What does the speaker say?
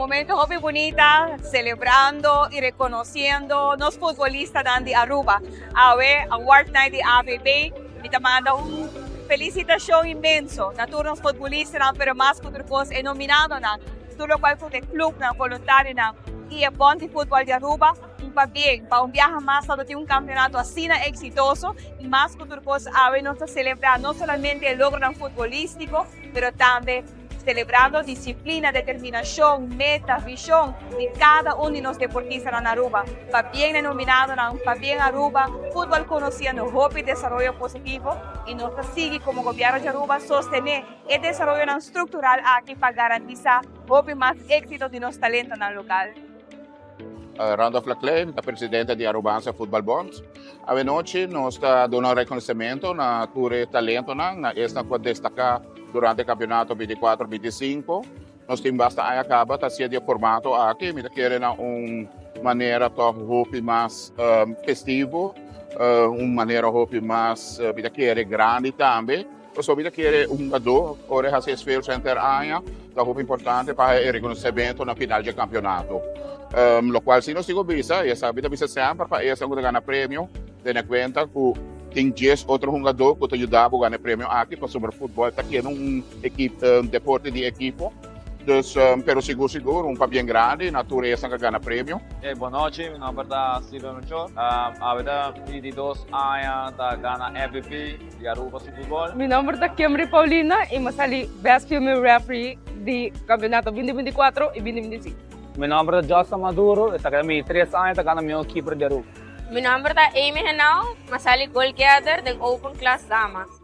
momento muy bonita, celebrando y reconociendo los futbolistas de Aruba. Ahora, Award Night de ABB, me manda una felicitación inmenso. Naturalmente, los futbolistas, pero más que otra cosa, es nominado na todo cual fue el club, voluntario, y el Bonte Fútbol de Aruba, para bien, para un viaje más, para un campeonato así exitoso, y más que otra cosa, ahora nos celebrar no solamente el logro futbolístico, pero también celebrando disciplina, determinación, meta, visión de cada uno de los deportistas en Aruba. Para bien denominado, para bien Aruba, fútbol conociendo, hope y desarrollo positivo, y nos sigue como gobierno de Aruba sostener el desarrollo estructural aquí para garantizar hope más éxito de los talentos en el local. Randolph Laclay, presidente de Arubanza Football Bonds. Avenoche nos está dando un reconocimiento na ture talento na esta pode destacar durante o campeonato 24-25. Nós temos basta aí acaba tá sendo formato aqui, me querem uma maneira hope mais festivo, uma maneira hope mais me querer grande também. Eu só me querer jogador, ora já se esfero center aia, tá hope importante para o reconhecimento na final de campeonato. Lo qual se não sigo visa, e essa vida visa sempre para essa que ganha prêmio, tendo conta que tem 10 outros jogadores que te ajudam a ganhar prêmio aqui para sobre futebol, está aqui equipe deporte de equipe. Dus, pero seguro, para bem grande, natureza que ganha prêmio. Boa noite, meu nome é Steven Ochoa. A vida de 2 anos da Ghana MVP de Aruba Futebol. Meu nome é Kimberly Paulina e eu sou Best Female Referee do Campeonato 2024 e 2025. Meu nome é Josta Maduro, eu tenho 3 anos da Ghana meu keeper de Aruba. Meu nome é Amy Henao, eu sou goalkeeper do Open Class Damas.